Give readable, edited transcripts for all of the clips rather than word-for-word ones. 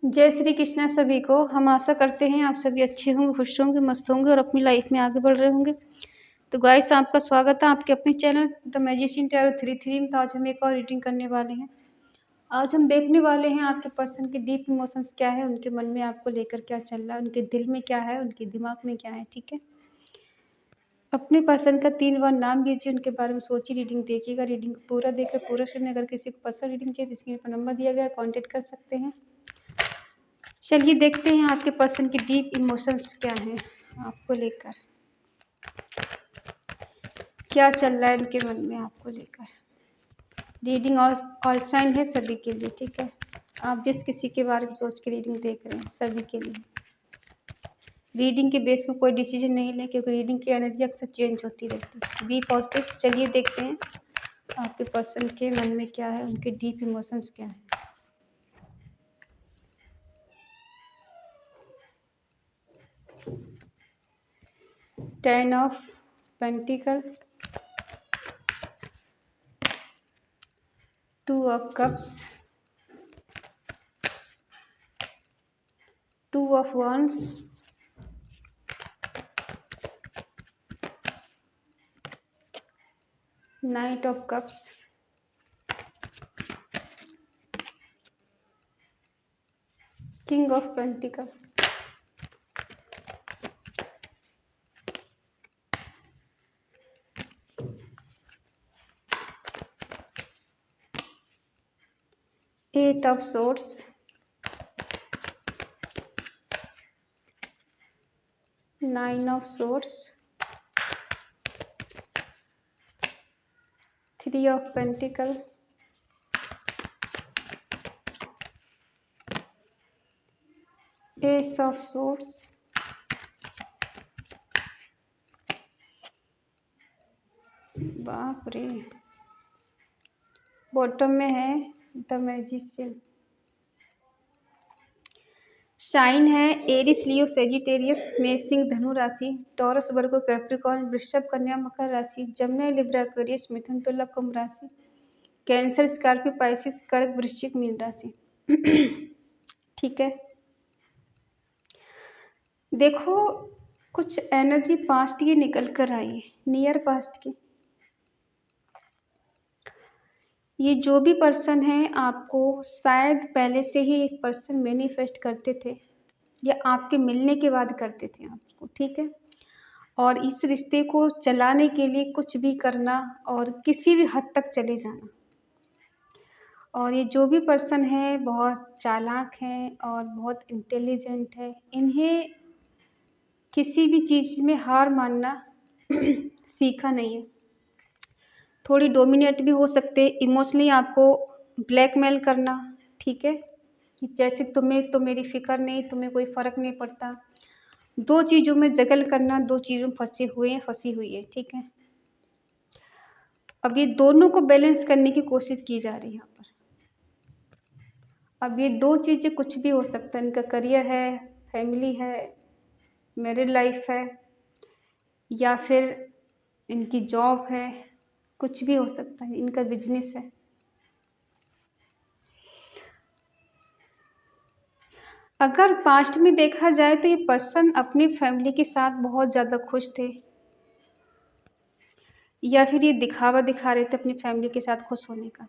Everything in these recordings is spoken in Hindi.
जय श्री कृष्णा सभी को। हम आशा करते हैं आप सभी अच्छे होंगे, खुश होंगे, मस्त होंगे और अपनी लाइफ में आगे बढ़ रहे होंगे। तो गाइस, आपका स्वागत है आपके अपने चैनल द मैजिशियन टैरो 33 में। तो आज हम एक और रीडिंग करने वाले हैं। आज हम देखने वाले हैं आपके पर्सन के डीप इमोशंस क्या है, उनके मन में आपको लेकर क्या चल रहा है, उनके दिल में क्या है, उनके दिमाग में क्या है। ठीक है, अपने पर्सन का 3 बार नाम लीजिए, उनके बारे में सोचिए, रीडिंग देखिएगा। रीडिंग को पूरा देखकर पूरा सुनिए। अगर किसी को पर्सनल रीडिंग चाहिए तो स्क्रीन पर नंबर दिया गया है, कॉन्टेक्ट कर सकते हैं। चलिए देखते हैं आपके पर्सन की डीप इमोशंस क्या हैं, आपको लेकर क्या चल रहा है इनके मन में आपको लेकर। रीडिंग ऑल साइन है सभी के लिए। ठीक है, आप जिस किसी के बारे में सोच के रीडिंग देख रहे हैं सभी के लिए। रीडिंग के बेस पर कोई डिसीजन नहीं लें, क्योंकि रीडिंग की एनर्जी अक्सर चेंज होती रहती है। Be positive. चलिए देखते हैं आपके पर्सन के मन में क्या है, उनके डीप इमोशंस क्या है। Ten of pentacle, 2 of cups, 2 of wands, Knight of Cups, King of Pentacles, Eight of Swords, Nine of Swords, 3 of Pentacles, Ace of Swords, बाप रे, बॉटम में है द मैजिशियन। साइन है एरिस, लियो, सेजिटेरियस, मेष, सिंह, धनु राशि, टॉरस, वर्गो, कैप्रिकॉर्न, वृषभ, कन्या, मकर राशि, जमुना, लिब्रा, एक्वेरियस, मिथुन, तुला, कुंभ राशि, कैंसर, स्कॉर्पियो, पाइसिस, कर्क, वृश्चिक, मीन राशि। ठीक है, देखो कुछ एनर्जी पास्ट की निकल कर आई है, नियर पास्ट की। ये जो भी पर्सन है आपको शायद पहले से ही एक पर्सन मैनिफेस्ट करते थे, या आपके मिलने के बाद करते थे आपको। ठीक है, और इस रिश्ते को चलाने के लिए कुछ भी करना और किसी भी हद तक चले जाना। और ये जो भी पर्सन है बहुत चालाक है और बहुत इंटेलिजेंट है। इन्हें किसी भी चीज़ में हार मानना सीखा नहीं है। थोड़ी डोमिनेट भी हो सकते, इमोशनली आपको ब्लैकमेल करना। ठीक है, कि जैसे तुम्हें तो मेरी फिक्र नहीं, तुम्हें कोई फ़र्क नहीं पड़ता। 2 चीज़ों में जगल करना, 2 चीज़ों में फंसे हुए हैं, फंसी हुई है। ठीक है, अब ये दोनों को बैलेंस करने की कोशिश की जा रही है यहाँ पर। अब ये 2 चीज़ें कुछ भी हो सकता है। इनका करियर है, फैमिली है, मैरिड लाइफ है, या फिर इनकी जॉब है, कुछ भी हो सकता है। इनका बिजनेस है। अगर पास्ट में देखा जाए तो ये पर्सन अपनी फैमिली के साथ बहुत ज़्यादा खुश थे, या फिर ये दिखावा दिखा रहे थे अपनी फैमिली के साथ खुश होने का।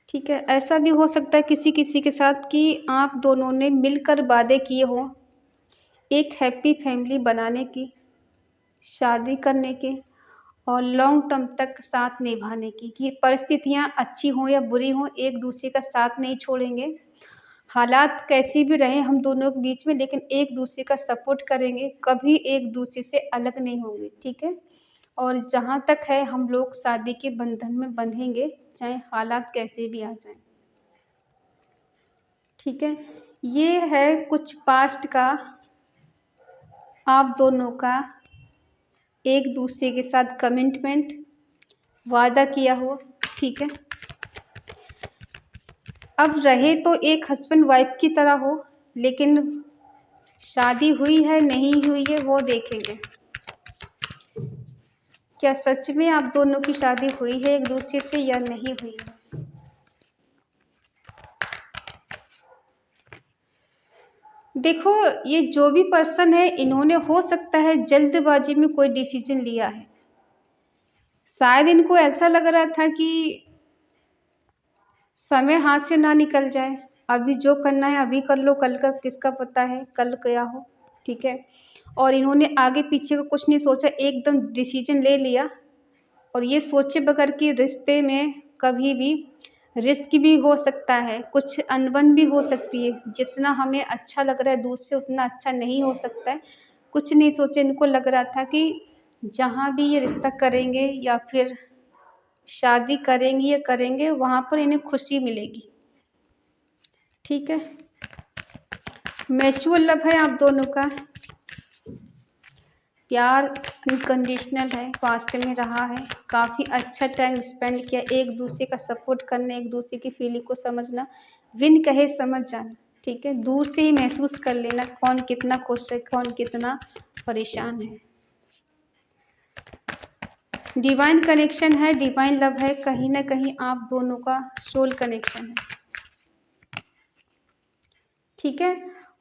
ठीक है, ऐसा भी हो सकता है किसी किसी के साथ कि आप दोनों ने मिलकर वादे किए हों एक हैप्पी फैमिली बनाने की, शादी करने के और लॉन्ग टर्म तक साथ निभाने की। कि परिस्थितियां अच्छी हों या बुरी हों, एक दूसरे का साथ नहीं छोड़ेंगे। हालात कैसी भी रहें हम दोनों के बीच में, लेकिन एक दूसरे का सपोर्ट करेंगे, कभी एक दूसरे से अलग नहीं होंगे। ठीक है, और जहाँ तक है हम लोग शादी के बंधन में बंधेंगे, चाहे हालात कैसे भी आ जाएं। ठीक है, ये है कुछ पास्ट का आप दोनों का एक दूसरे के साथ कमिटमेंट, वादा किया हुआ। ठीक है, अब रहे तो एक हस्बैंड वाइफ की तरह हो, लेकिन शादी हुई है नहीं हुई है वो देखेंगे। क्या सच में आप दोनों की शादी हुई है एक दूसरे से या नहीं हुई है। देखो, ये जो भी पर्सन है, इन्होंने हो सकता है जल्दबाजी में कोई डिसीजन लिया है। शायद इनको ऐसा लग रहा था कि समय हाथ से ना निकल जाए, अभी जो करना है अभी कर लो, कल का किसका पता है, कल क्या हो, ठीक है। और इन्होंने आगे पीछे का कुछ नहीं सोचा, एकदम डिसीजन ले लिया। और ये सोचे बगैर कि रिश्ते में कभी भी रिस्क भी हो सकता है, कुछ अनबन भी हो सकती है, जितना हमें अच्छा लग रहा है दूर से उतना अच्छा नहीं हो सकता है। कुछ नहीं सोचे, इनको लग रहा था कि जहाँ भी ये रिश्ता करेंगे या फिर शादी करेंगी या करेंगे, वहाँ पर इन्हें खुशी मिलेगी, ठीक है। म्यूचुअल लव है आप दोनों का, प्यार अनकंडीशनल है, पास्ट में रहा है, काफ़ी अच्छा टाइम स्पेंड किया, एक दूसरे का सपोर्ट करना, एक दूसरे की फीलिंग को समझना, विन कहे समझ जाना, ठीक है। दूर से ही महसूस कर लेना कौन कितना खुश है, कौन कितना परेशान है। डिवाइन कनेक्शन है, डिवाइन लव है, कहीं ना कहीं आप दोनों का सोल कनेक्शन है, ठीक है।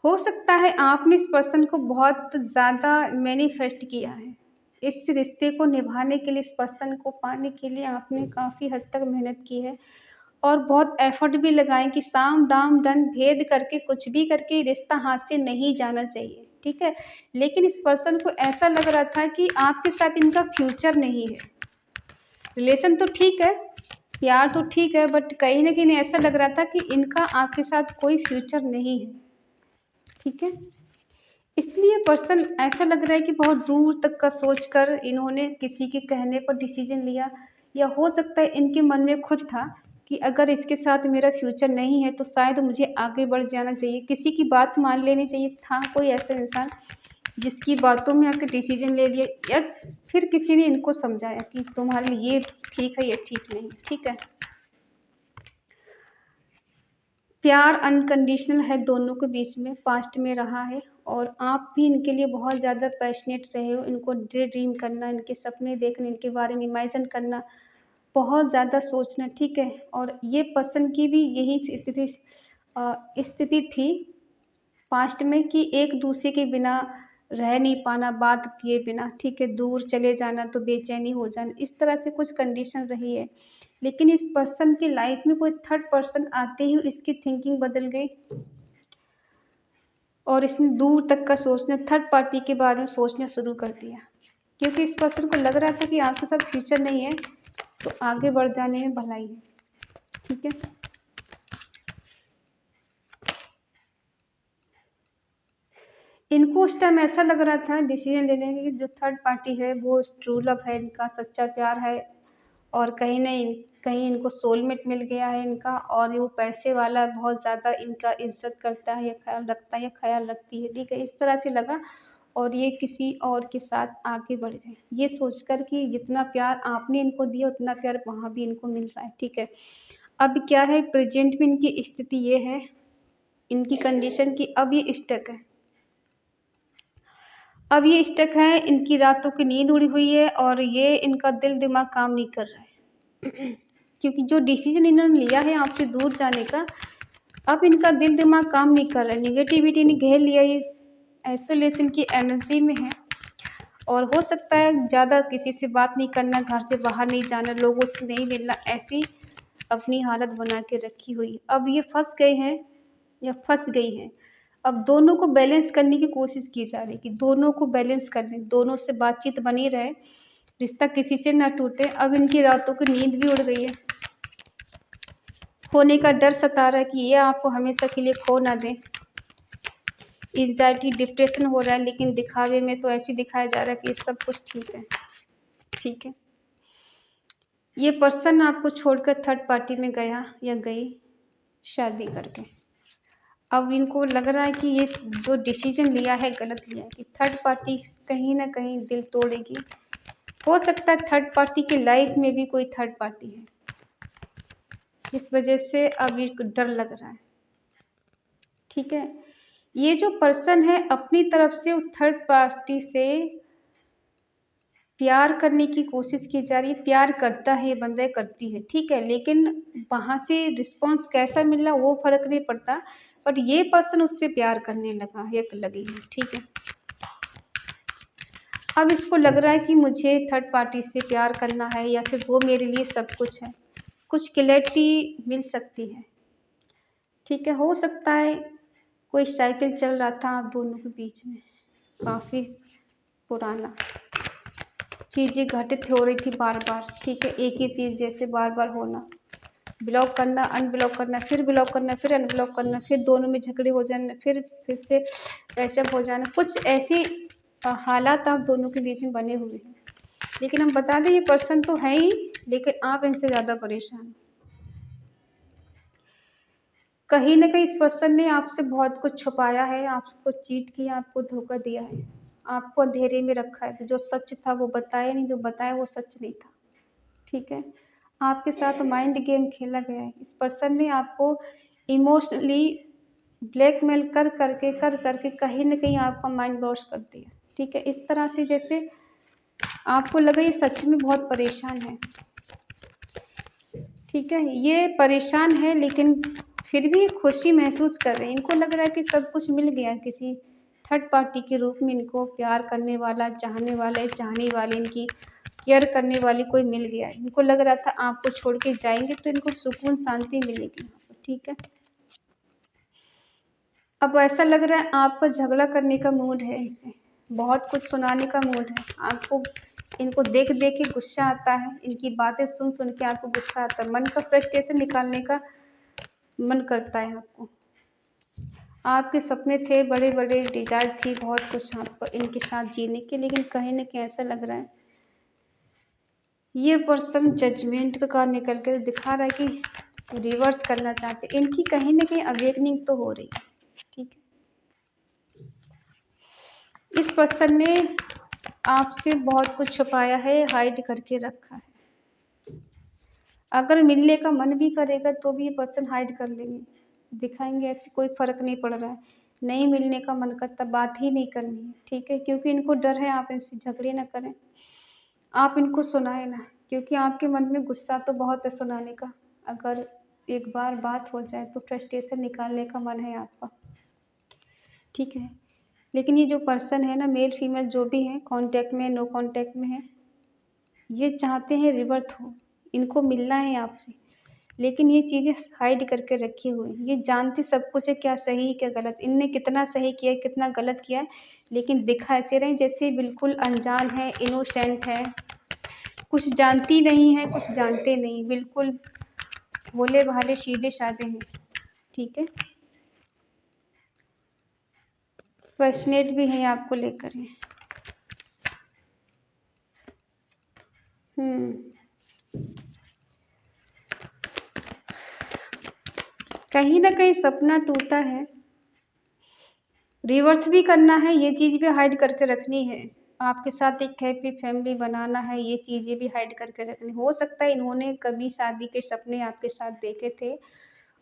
हो सकता है आपने इस पर्सन को बहुत ज़्यादा मैनिफेस्ट किया है, इस रिश्ते को निभाने के लिए, इस पर्सन को पाने के लिए आपने काफ़ी हद तक मेहनत की है और बहुत एफर्ट भी लगाए कि साम दाम दंड भेद करके कुछ भी करके रिश्ता हाथ से नहीं जाना चाहिए, ठीक है। लेकिन इस पर्सन को ऐसा लग रहा था कि आपके साथ इनका फ्यूचर नहीं है। रिलेशन तो ठीक है, प्यार तो ठीक है, बट कहीं ना कहीं ऐसा लग रहा था कि इनका आपके साथ कोई फ्यूचर नहीं है, ठीक है। इसलिए पर्सन ऐसा लग रहा है कि बहुत दूर तक का सोचकर इन्होंने किसी के कहने पर डिसीजन लिया, या हो सकता है इनके मन में खुद था कि अगर इसके साथ मेरा फ्यूचर नहीं है तो शायद मुझे आगे बढ़ जाना चाहिए, किसी की बात मान लेनी चाहिए। था कोई ऐसा इंसान जिसकी बातों में आकर डिसीजन ले लिया, या फिर किसी ने इनको समझाया कि तुम्हारे लिए ये ठीक है, ये ठीक नहीं, ठीक है। प्यार अनकंडीशनल है दोनों के बीच में, पास्ट में रहा है, और आप भी इनके लिए बहुत ज़्यादा पैशनेट रहे हो। इनको डे ड्रीम करना, इनके सपने देखना, इनके बारे में इमेजिन करना, बहुत ज़्यादा सोचना, ठीक है। और ये पसंद की भी यही स्थिति थी पास्ट में कि एक दूसरे के बिना रह नहीं पाना, बात किए बिना, ठीक है, दूर चले जाना तो बेचैनी हो जाना, इस तरह से कुछ कंडीशन रही है। लेकिन इस पर्सन की लाइफ में कोई थर्ड पर्सन आते ही इसकी थिंकिंग बदल गई और इसने दूर तक का सोचना, थर्ड पार्टी के बारे में सोचना शुरू कर दिया, क्योंकि इस पर्सन को लग रहा था कि आपके साथ फ्यूचर नहीं है तो आगे बढ़ जाने में भलाई है, ठीक है। इनको उस टाइम ऐसा लग रहा था डिसीजन लेने में कि जो थर्ड पार्टी है वो ट्रू लव है, इनका सच्चा प्यार है, और कहीं नहीं कहीं इनको सोलमेट मिल गया है इनका, और वो पैसे वाला बहुत ज़्यादा इनका इज्जत करता है या ख्याल रखता है या ख्याल रखती है, ठीक है, इस तरह से लगा। और ये किसी और के साथ आगे बढ़ गए, ये सोचकर कि जितना प्यार आपने इनको दिया उतना प्यार वहाँ भी इनको मिल रहा है, ठीक है। अब क्या है, प्रेजेंट में इनकी स्थिति ये है, इनकी कंडीशन की अब ये स्टक है, अब ये स्टक है, इनकी रातों की नींद उड़ी हुई है और ये इनका दिल दिमाग काम नहीं कर रहा है क्योंकि जो डिसीजन इन्होंने लिया है आपसे दूर जाने का, अब इनका दिल दिमाग काम नहीं कर रहा है, निगेटिविटी ने घेर लिया, ये आइसोलेशन की एनर्जी में है। और हो सकता है ज़्यादा किसी से बात नहीं करना, घर से बाहर नहीं जाना, लोगों से नहीं मिलना, ऐसी अपनी हालत बना के रखी हुई। अब ये फंस गए हैं या फंस गई हैं। अब दोनों को बैलेंस करने की कोशिश की जा रही है कि दोनों को बैलेंस कर लें, दोनों से बातचीत बनी रहे, रिश्ता किसी से ना टूटे। अब इनकी रातों की नींद भी उड़ गई है, खोने का डर सता रहा है कि ये आपको हमेशा के लिए खो ना दें। एंजाइटी डिप्रेशन हो रहा है, लेकिन दिखावे में तो ऐसे दिखाया जा रहा है कि सब कुछ ठीक है, ठीक है। ये पर्सन आपको छोड़कर थर्ड पार्टी में गया या गई शादी करके। अब इनको लग रहा है कि ये जो डिसीजन लिया है गलत लिया है, कि थर्ड पार्टी कहीं ना कहीं दिल तोड़ेगी। हो सकता है थर्ड पार्टी की लाइफ में भी कोई थर्ड पार्टी है, जिस वजह से अब इनको डर लग रहा है, ठीक है। ये जो पर्सन है अपनी तरफ से थर्ड पार्टी से प्यार करने की कोशिश की जा रही है, प्यार करता है ये बंदा, करती है, ठीक है, लेकिन वहाँ से रिस्पॉन्स कैसा मिल रहा वो फ़र्क नहीं पड़ता, बट ये पर्सन उससे प्यार करने लगा, एक लगी है, ठीक है। अब इसको लग रहा है कि मुझे थर्ड पार्टी से प्यार करना है या फिर वो मेरे लिए सब कुछ है, कुछ क्लैरिटी मिल सकती है, ठीक है। हो सकता है कोई साइकिल चल रहा था आप दोनों के बीच में, काफ़ी पुराना, चीज़ें घटित हो रही थी बार बार, ठीक है, एक ही चीज़ जैसे बार बार होना, ब्लॉक करना, अनब्लॉक करना, फिर ब्लॉक करना, फिर अनब्लॉक करना, फिर दोनों में झगड़े हो जाना, फिर से पैचअप हो जाना, कुछ ऐसी हालात आप दोनों के बीच में बने हुए हैं। लेकिन हम बता दें ये पर्सन तो है ही, लेकिन आप इनसे ज़्यादा परेशान हैं। कहीं न कहीं इस पर्सन ने आपसे बहुत कुछ छुपाया है, आपको चीट किया, आपको धोखा दिया है, आपको अंधेरे में रखा है, जो सच था वो बताया नहीं, जो बताया वो सच नहीं था, ठीक है। आपके साथ माइंड गेम खेला गया है। इस पर्सन ने आपको इमोशनली ब्लैकमेल कर करके कहीं न कहीं आपका माइंड वॉश कर दिया, ठीक है। इस तरह से जैसे आपको लगा ये सच में बहुत परेशान है, ठीक है। ये परेशान है लेकिन फिर भी खुशी महसूस कर रहे हैं। इनको लग रहा है कि सब कुछ मिल गया है, किसी थर्ड पार्टी के रूप में इनको प्यार करने वाला, चाहने वाले, चाहने वाले, इनकी केयर करने वाली कोई मिल गया है। इनको लग रहा था आपको छोड़ के जाएँगे तो इनको सुकून शांति मिलेगी यहाँ पर, ठीक है। अब ऐसा लग रहा है आपका झगड़ा करने का मूड है इनसे, बहुत कुछ सुनाने का मूड है। आपको इनको देख-देख के गुस्सा आता है, इनकी बातें सुन-सुन के आपको गुस्सा आता है, मन का फ्रस्ट्रेशन निकालने का मन करता है आपको। आपके सपने थे, बड़े-बड़े डिज़ायर थी, बहुत कुछ आपको इनके साथ जीने की, लेकिन कहीं न कहीं ऐसा लग रहा है ये पर्सन जजमेंट का कार्ड निकल कर दिखा रहा है कि रिवर्स करना चाहते हैं। इनकी कहीं न कहीं अवेकनिंग तो हो रही है, ठीक है। इस पर्सन ने आपसे बहुत कुछ छुपाया है, हाइड करके रखा है। अगर मिलने का मन भी करेगा तो भी ये पर्सन हाइड कर लेंगे, दिखाएँगे ऐसे कोई फ़र्क नहीं पड़ रहा है। नहीं मिलने का मन करता, बात ही नहीं करनी है, ठीक है? क्योंकि इनको डर है आप इनसे झगड़े ना करें, आप इनको सुनाएँ ना, क्योंकि आपके मन में गुस्सा तो बहुत है सुनाने का। अगर एक बार बात हो जाए तो फ्रस्ट्रेशन निकालने का मन है आपका, ठीक है? लेकिन ये जो पर्सन है ना, मेल फीमेल जो भी हैं, कॉन्टैक्ट में, नो कॉन्टैक्ट में है, ये चाहते हैं रिवर्स हो, इनको मिलना है आपसे, लेकिन ये चीज़ें हाइड करके रखी हुई हैं। ये जानते सब कुछ है, क्या सही है, क्या गलत। इनने कितना सही किया है, कितना गलत किया है, लेकिन दिखा ऐसे रहे जैसे बिल्कुल अनजान है, इनोसेंट है, कुछ जानती नहीं है, कुछ जानते नहीं, बिल्कुल भोले-भाले, सीधे-साधे हैं, ठीक है? पैशनेट भी हैं आपको लेकर ये। हुँ। कहीं न कहीं सपना टूटा है, रिवर्स भी करना है, ये चीज़ भी हाइड करके रखनी है। आपके साथ एक हैप्पी फैमिली बनाना है, ये चीज़ें भी हाइड करके रखनी। हो सकता है इन्होंने कभी शादी के सपने आपके साथ देखे थे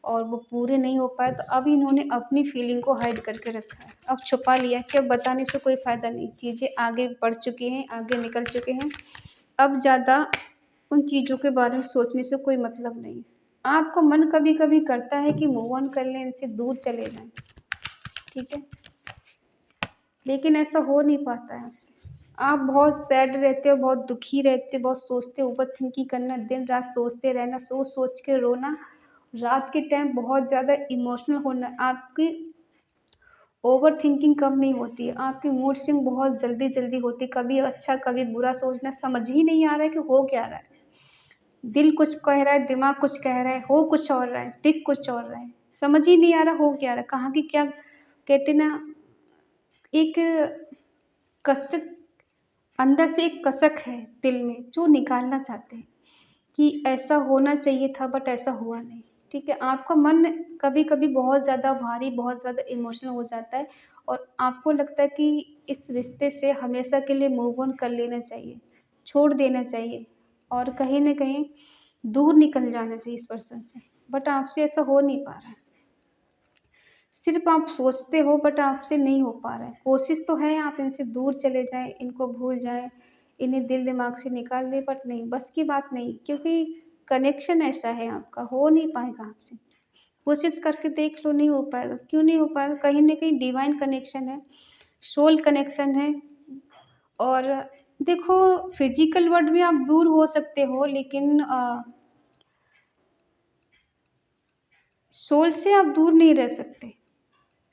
और वो पूरे नहीं हो पाए, तो अब इन्होंने अपनी फीलिंग को हाइड करके रखा है। अब छुपा लिया है कि अब बताने से कोई फ़ायदा नहीं, चीज़ें आगे बढ़ चुकी हैं, आगे निकल चुके हैं। अब ज़्यादा उन चीज़ों के बारे में सोचने से कोई मतलब नहीं है। आपका मन कभी-कभी करता है कि मूव ऑन कर लें, इनसे दूर चले जाएँ, ठीक है? लेकिन ऐसा हो नहीं पाता है आपसे। आप बहुत सैड रहते हो, बहुत दुखी रहते हो, बहुत सोचते हो, ओवरथिंकिंग करना, दिन-रात सोचते रहना, सोच-सोच के रोना, रात के टाइम बहुत ज़्यादा इमोशनल होना, आपकी ओवरथिंकिंग कम नहीं होती है, आपकी मूड स्विंग बहुत जल्दी-जल्दी होती है, कभी अच्छा, कभी बुरा सोचना, समझ ही नहीं आ रहा है कि हो क्या रहा है। दिल कुछ कह रहा है, दिमाग कुछ कह रहा है, हो कुछ और रहा है, दिख कुछ और रहा है, समझ ही नहीं आ रहा हो क्या रहा है, कहाँ की क्या कहते हैं ना, एक कसक अंदर से एक कसक है दिल में जो निकालना चाहते हैं कि ऐसा होना चाहिए था बट ऐसा हुआ नहीं, ठीक है? आपका मन कभी-कभी बहुत ज़्यादा भारी, बहुत ज़्यादा इमोशनल हो जाता है और आपको लगता है कि इस रिश्ते से हमेशा के लिए मूव ऑन कर लेना चाहिए, छोड़ देना चाहिए और कहीं न कहीं दूर निकल जाना चाहिए इस पर्सन से, बट आपसे ऐसा हो नहीं पा रहा है। सिर्फ़ आप सोचते हो बट आपसे नहीं हो पा रहा है। कोशिश तो है आप इनसे दूर चले जाएँ, इनको भूल जाएँ, इन्हें दिल दिमाग से निकाल दें, बट नहीं, बस की बात नहीं, क्योंकि कनेक्शन ऐसा है आपका, हो नहीं पाएगा आपसे। कोशिश करके देख लो, नहीं हो पाएगा। क्यों नहीं हो पाएगा? कहीं न कहीं डिवाइन कनेक्शन है, सोल कनेक्शन है। और देखो, फिज़िकल वर्ल्ड में आप दूर हो सकते हो, लेकिन सोल से आप दूर नहीं रह सकते,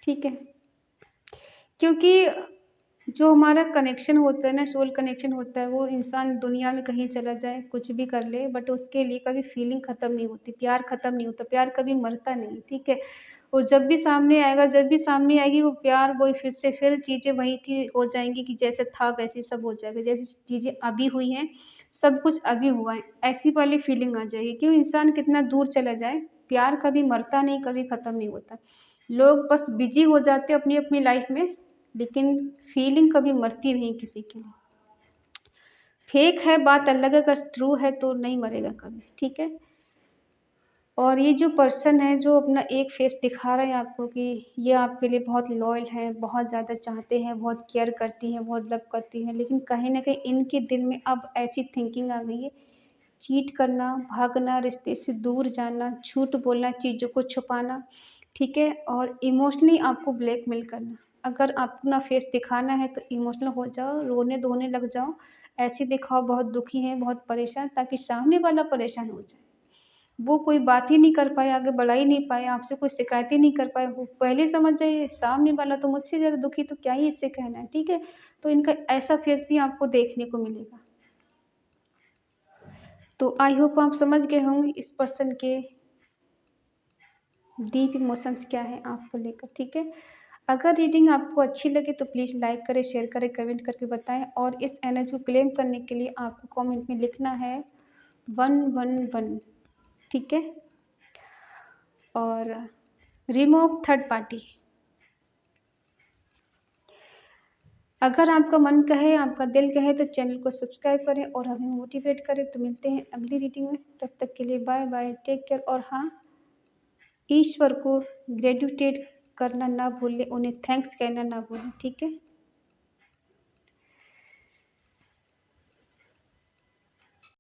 ठीक है? क्योंकि जो हमारा कनेक्शन होता है ना, सोल कनेक्शन होता है, वो इंसान दुनिया में कहीं चला जाए, कुछ भी कर ले, बट उसके लिए कभी फीलिंग ख़त्म नहीं होती, प्यार ख़त्म नहीं होता, प्यार कभी मरता नहीं, ठीक है? वो जब भी सामने आएगा, जब भी सामने आएगी वो प्यार, वही फिर से फिर चीज़ें वही की हो जाएँगी कि जैसे था वैसे सब हो जाएगा, जैसी चीज़ें अभी हुई हैं, सब कुछ अभी हुआ है, ऐसी वाली फीलिंग आ जाएगी। क्यों? इंसान कितना दूर चला जाए, प्यार कभी मरता नहीं, कभी ख़त्म नहीं होता। लोग बस बिज़ी हो जाते हैं अपनी-अपनी लाइफ़ में, लेकिन फीलिंग कभी मरती नहीं किसी की भी। फेक है बात अलग है, अगर ट्रू है तो नहीं मरेगा कभी, ठीक है? और ये जो पर्सन है जो अपना एक फेस दिखा रहा है आपको कि ये आपके लिए बहुत लॉयल है, बहुत ज़्यादा चाहते हैं, बहुत केयर करती हैं, बहुत लव करती हैं, लेकिन कहीं न कहीं इनके दिल में अब ऐसी थिंकिंग आ गई है, चीट करना, भागना, रिश्ते से दूर जाना, झूठ बोलना, चीज़ों को छुपाना, ठीक है? और इमोशनली आपको ब्लैकमेल करना। अगर आपको अपना फेस दिखाना है तो इमोशनल हो जाओ, रोने-धोने लग जाओ, ऐसे दिखाओ बहुत दुखी हैं, बहुत परेशान, ताकि सामने वाला परेशान हो जाए। वो कोई बात ही नहीं कर पाए, आगे बढ़ा ही नहीं पाए, आपसे कोई शिकायत ही नहीं कर पाए, वो पहले समझ जाइए सामने वाला तो मुझसे ज़्यादा दुखी, तो क्या ही इससे कहना है, ठीक है? तो इनका ऐसा फेस भी आपको देखने को मिलेगा। तो आई होप आप समझ गए होंगे इस पर्सन के डीप इमोशंस क्या हैं आपको लेकर, ठीक है? अगर रीडिंग आपको अच्छी लगे तो प्लीज़ लाइक करें, शेयर करें, कमेंट करके बताएँ, और इस एनर्जी को क्लेम करने के लिए आपको कमेंट में लिखना है 111, ठीक है? और रिमूव थर्ड पार्टी। अगर आपका मन कहे, आपका दिल कहे तो चैनल को सब्सक्राइब करें और हमें मोटिवेट करें। तो मिलते हैं अगली रीडिंग में, तब तक के लिए बाय बाय, टेक केयर। और हाँ, ईश्वर को ग्रेटिट्यूड करना ना भूलें, उन्हें थैंक्स कहना ना भूलें, ठीक है?